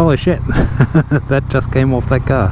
Holy shit, that just came off that car.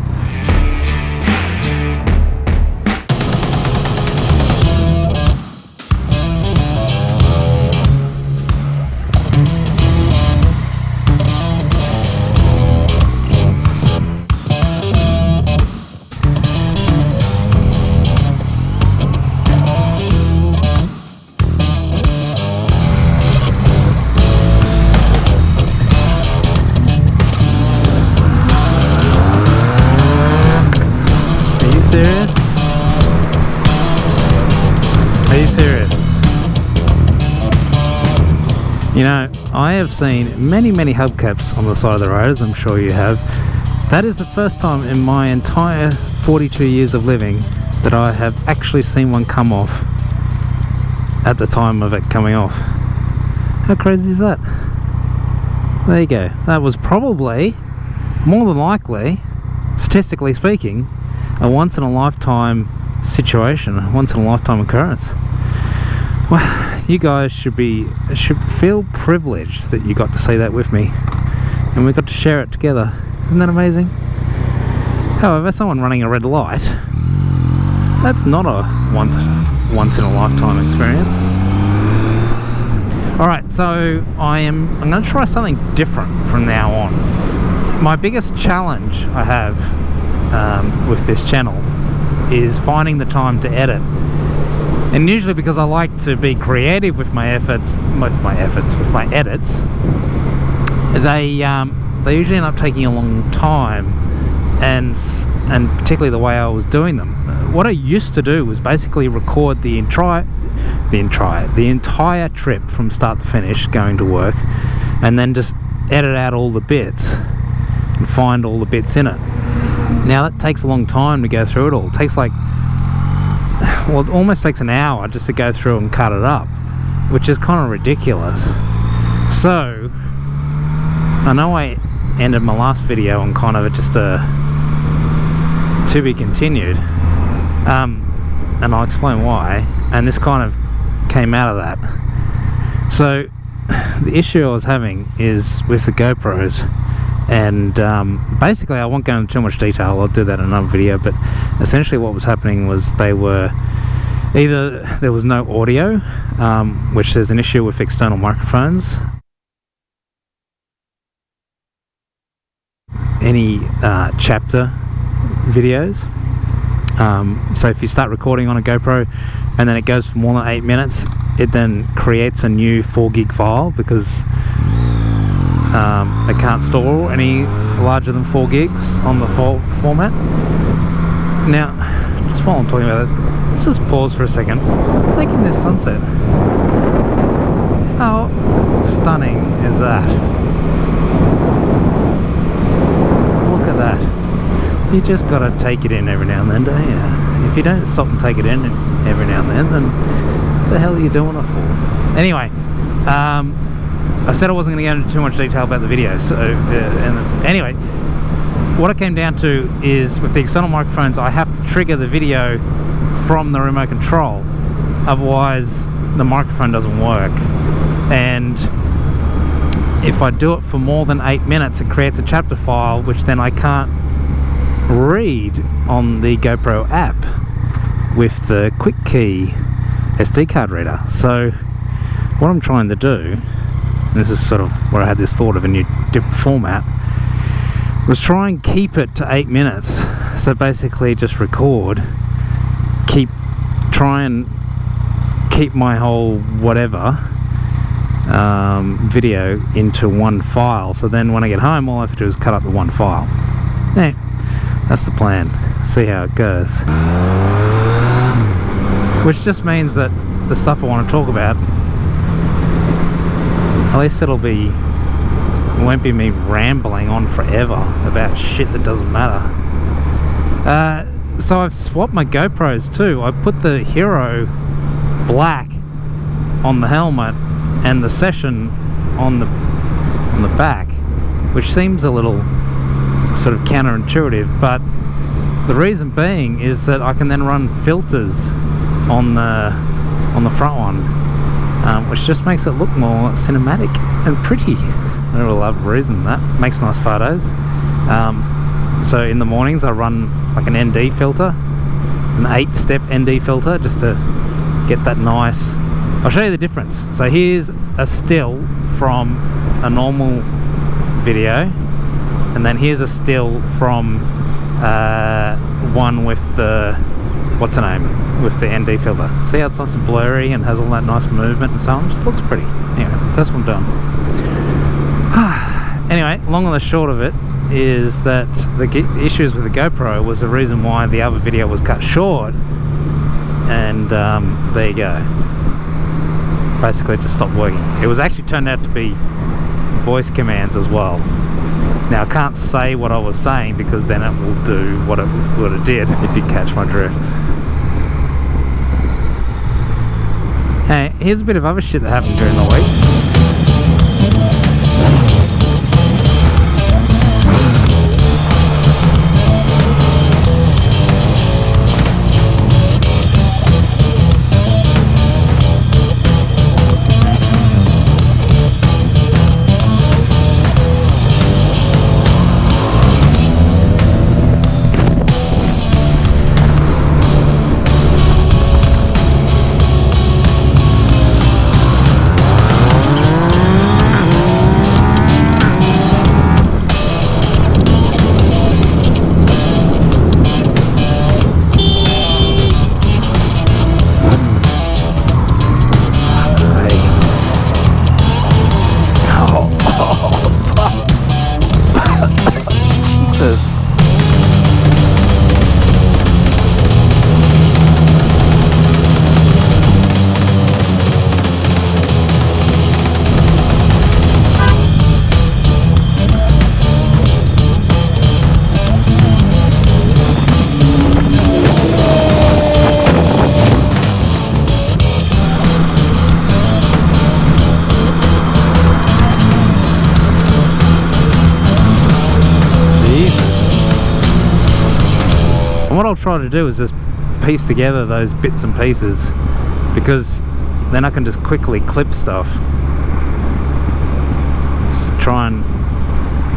Serious? Are you serious? You know, I have seen many hubcaps on the side of the road, as I'm sure you have. That is the first time in my entire 42 years of living that I have actually seen one come off at the time of it coming off. How crazy is that? There you go. That was probably, more than likely, statistically speaking, a once-in-a-lifetime situation, a once-in-a-lifetime occurrence. Well, you guys should feel privileged that you got to see that with me, and we got to share it together. Isn't that amazing? However, someone running a red light, that's not a once-in-a-lifetime experience. Alright, so I'm going to try something different from now on. My biggest challenge I have with this channel is finding the time to edit, and usually because I like to be creative with my edits, they usually end up taking a long time, and particularly the way I was doing them. What I used to do was basically record the entire trip from start to finish going to work, and then just edit out all the bits and find all the bits in it. Now that takes a long time to go through it all. It takes it almost takes an hour just to go through and cut it up, which is kind of ridiculous. So I know I ended my last video on kind of just a to be continued, and I'll explain why, and this kind of came out of that. So the issue I was having is with the GoPros. And basically I won't go into too much detail, I'll do that in another video, but essentially what was happening was they were either there was no audio, which there's an issue with external microphones, any chapter videos. So if you start recording on a GoPro and then it goes for more than 8 minutes, it then creates a new 4 gig file because it can't store any larger than 4 gigs on the format. Now, just while I'm talking about it, let's just pause for a second. Take in this sunset. How stunning is that? Look at that. You just gotta take it in every now and then, don't you? If you don't stop and take it in every now and then what the hell are you doing it for? Anyway, I said I wasn't going to go into too much detail about the video, so anyway, what it came down to is with the external microphones I have to trigger the video from the remote control, otherwise the microphone doesn't work. And if I do it for more than 8 minutes, it creates a chapter file which then I can't read on the GoPro app with the quick key SD card reader. So what I'm trying to do, and this is sort of where I had this thought of a new different format, was try and keep it to 8 minutes. So basically just record, try and keep my whole whatever video into one file, so then when I get home all I have to do is cut up the one file. Yeah, that's the plan. See how it goes. Which just means that the stuff I want to talk about, at least it won't be me rambling on forever about shit that doesn't matter. So I've swapped my GoPros too. I put the Hero Black on the helmet and the Session on the back, which seems a little sort of counterintuitive, but the reason being is that I can then run filters on the front one, which just makes it look more cinematic and pretty, for a love reason. That makes nice photos. So in the mornings I run like an ND filter, an 8-step ND filter, just to get that nice. I'll show you the difference. So here's a still from a normal video, and then here's a still from one with the, what's the name, with the ND filter. See how it's nice and blurry and has all that nice movement and so on? It just looks pretty. Anyway, that's what I'm doing. Anyway, long and the short of it is that the issues with the GoPro was the reason why the other video was cut short, and there you go. Basically it just stopped working. It was actually turned out to be voice commands as well. Now I can't say what I was saying because then it will do what it did, if you catch my drift. Hey, here's a bit of other shit that happened during the week. What I'll try to do is just piece together those bits and pieces, because then I can just quickly clip stuff, just to try and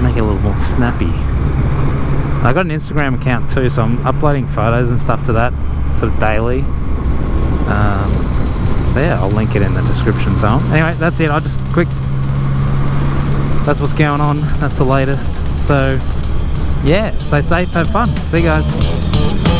make it a little more snappy. I got an Instagram account too, so I'm uploading photos and stuff to that sort of daily. So yeah, I'll link it in the description. So anyway, that's it. I'll just that's what's going on. That's the latest. So yeah, stay safe, have fun. See you guys.